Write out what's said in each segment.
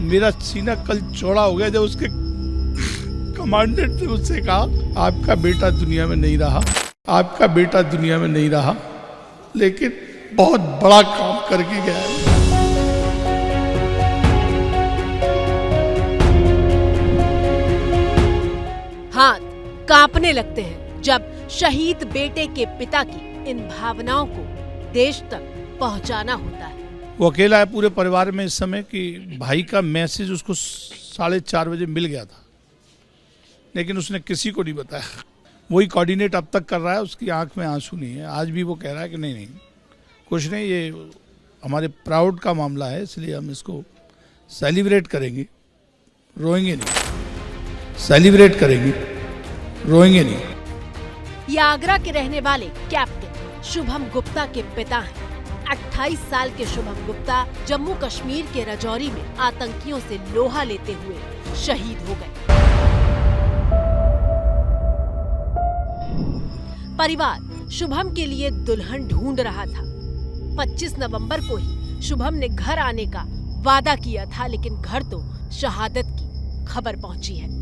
मेरा सीना कल चौड़ा हो गया जब उसके कमांडेंट ने मुझसे कहा आपका बेटा दुनिया में नहीं रहा, आपका बेटा दुनिया में नहीं रहा, लेकिन बहुत बड़ा काम करके गया है। हाथ कांपने लगते हैं जब शहीद बेटे के पिता की इन भावनाओं को देश तक पहुंचाना होता है। वो अकेला है पूरे परिवार में इस समय कि भाई का मैसेज उसको 4:30 बजे मिल गया था, लेकिन उसने किसी को नहीं बताया। वही कोऑर्डिनेट अब तक कर रहा है, उसकी आंख में आंसू नहीं है। आज भी वो कह रहा है कि नहीं कुछ नहीं, ये हमारे प्राउड का मामला है, इसलिए हम इसको सेलिब्रेट करेंगे, रोएंगे नहीं, सेलिब्रेट करेंगे, रोएंगे नहीं। ये आगरा के रहने वाले कैप्टन शुभम गुप्ता के पिता हैं। 28 साल के शुभम गुप्ता जम्मू कश्मीर के राजौरी में आतंकियों से लोहा लेते हुए शहीद हो गए। परिवार शुभम के लिए दुल्हन ढूंढ रहा था। 25 नवंबर को ही शुभम ने घर आने का वादा किया था, लेकिन घर तो शहादत की खबर पहुंची है।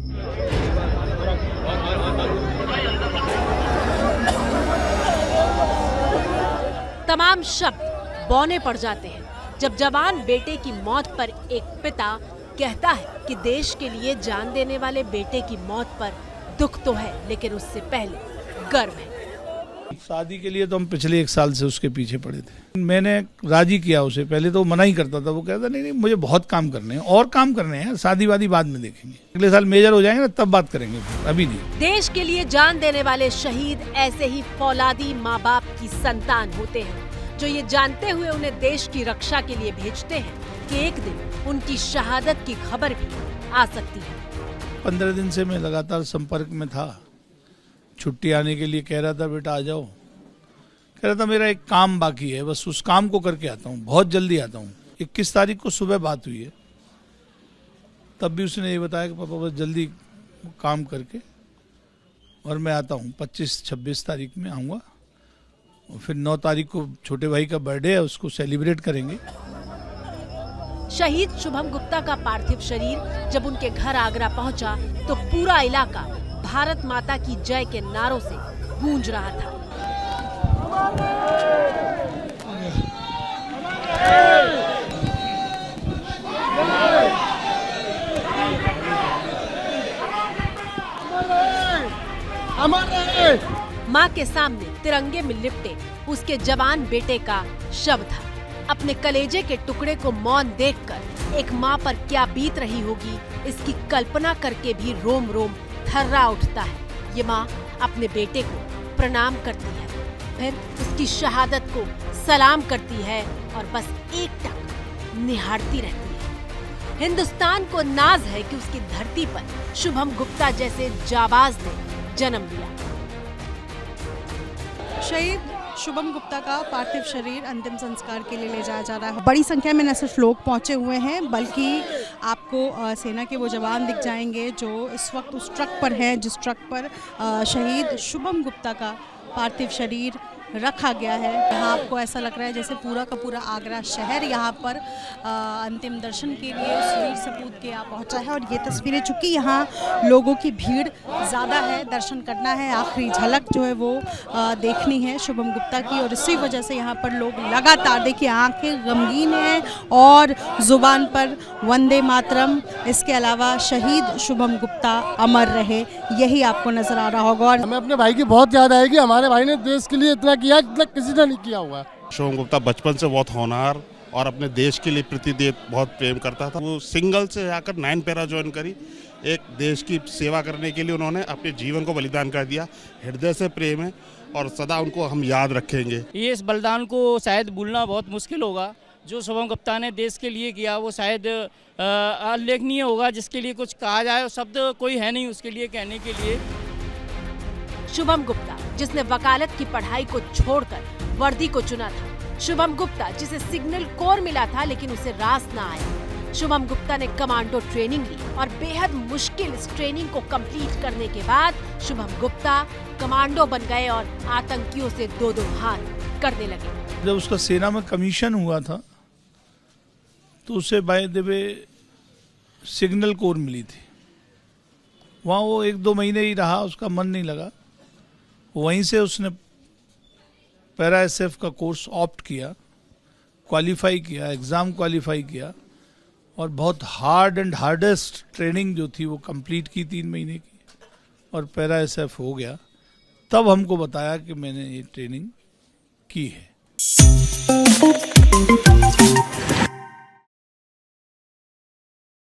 तमाम शब्द बौने पड़ जाते हैं जब जवान बेटे की मौत पर एक पिता कहता है कि देश के लिए जान देने वाले बेटे की मौत पर दुख तो है, लेकिन उससे पहले गर्व है। शादी के लिए तो हम पिछले 1 साल से उसके पीछे पड़े थे। मैंने राजी किया उसे, पहले तो वो मना ही करता था। वो कहता नहीं मुझे बहुत काम करने हैं और काम करने हैं, शादी वादी बाद में देखेंगे, अगले साल मेजर हो जाएंगे ना तब बात करेंगे, अभी नहीं। देश के लिए जान देने वाले शहीद ऐसे ही फौलादी माँ बाप की संतान होते हैं, जो ये जानते हुए उन्हें देश की रक्षा के लिए भेजते हैं कि एक दिन उनकी शहादत की खबर भी आ सकती है। 15 दिन से मैं लगातार संपर्क में था। छुट्टी आने के लिए कह रहा था, बेटा आ जाओ। कह रहा था मेरा एक काम बाकी है, बस उस काम को करके आता हूँ, बहुत जल्दी आता हूँ। 21 तारीख को सुबह बात हुई है, तब भी उसने ये बताया कि पापा बस जल्दी काम करके और मैं आता हूँ। 25-26 तारीख में आऊँगा और फिर 9 तारीख को छोटे भाई का बर्थडे है, उसको सेलिब्रेट करेंगे। शहीद शुभम गुप्ता का पार्थिव शरीर जब उनके घर आगरा पहुंचा तो पूरा इलाका भारत माता की जय के नारों से गूंज रहा था। मां के सामने तिरंगे में लिपटे उसके जवान बेटे का शव था। अपने कलेजे के टुकड़े को मौन देखकर एक मां पर क्या बीत रही होगी, इसकी कल्पना करके भी रोम रोम थर्रा उठता है। ये मां अपने बेटे को प्रणाम करती है, फिर उसकी शहादत को सलाम करती है और बस एकटक निहारती रहती है। हिंदुस्तान को नाज है कि उसकी धरती पर शुभम गुप्ता जैसे जाबाज ने जन्म लिया। शहीद शुभम गुप्ता का पार्थिव शरीर अंतिम संस्कार के लिए ले जाया जा रहा है। बड़ी संख्या में न सिर्फ लोग पहुंचे हुए हैं, बल्कि आपको सेना के वो जवान दिख जाएंगे जो इस वक्त उस ट्रक पर हैं जिस ट्रक पर शहीद शुभम गुप्ता का पार्थिव शरीर रखा गया है। यहाँ आपको ऐसा लग रहा है जैसे पूरा का पूरा आगरा शहर यहाँ पर अंतिम दर्शन के लिए उस वीर सपूत के यहाँ पहुँचा है। और ये तस्वीरें, चूँकि यहाँ लोगों की भीड़ ज़्यादा है, दर्शन करना है, आखिरी झलक जो है वो देखनी है शुभम गुप्ता की, और इसी वजह से यहाँ पर लोग लगातार, देखिए आंखें गमगीन हैं और ज़ुबान पर वंदे मातरम, इसके अलावा शहीद शुभम गुप्ता अमर रहे, यही आपको नज़र आ रहा होगा। और हमें अपने भाई की बहुत याद आएगी। हमारे भाई ने देश के लिए इतना किया जितना किसी ने नहीं किया हुआ। शुभम गुप्ता बचपन से बहुत होनहार और अपने देश के लिए प्रतिदेश बहुत प्रेम करता था। वो सिंगल से आकर 9 पैरा ज्वाइन करी, एक देश की सेवा करने के लिए उन्होंने अपने जीवन को बलिदान कर दिया। हृदय से प्रेम है और सदा उनको हम याद रखेंगे। ये इस बलिदान को शायद भूलना बहुत मुश्किल होगा। जो शुभम गुप्ता ने देश के लिए किया वो शायद अल्लेखनीय होगा, जिसके लिए कुछ कहा जाए शब्द कोई है नहीं उसके लिए कहने के लिए। शुभम गुप्ता जिसने वकालत की पढ़ाई को छोड़कर वर्दी को चुना था। शुभम गुप्ता जिसे सिग्नल कोर मिला था लेकिन उसे रास ना आया। शुभम गुप्ता ने कमांडो ट्रेनिंग ली और बेहद मुश्किल इस ट्रेनिंग को कंप्लीट करने के बाद शुभम गुप्ता कमांडो बन गए और आतंकियों से दो हाथ करने लगे। जब उसका सेना में कमीशन हुआ था तो उसे बाय द वे सिग्नल कोर मिली थी। वहाँ वो 1-2 महीने ही रहा, उसका मन नहीं लगा। वहीं से उसने पैरा एसएफ का कोर्स ऑप्ट किया, क्वालिफाई किया, एग्ज़ाम क्वालिफाई किया और बहुत हार्ड एंड हार्डेस्ट ट्रेनिंग जो थी वो कंप्लीट की 3 महीने की और पैरा एसएफ हो गया। तब हमको बताया कि मैंने ये ट्रेनिंग की है।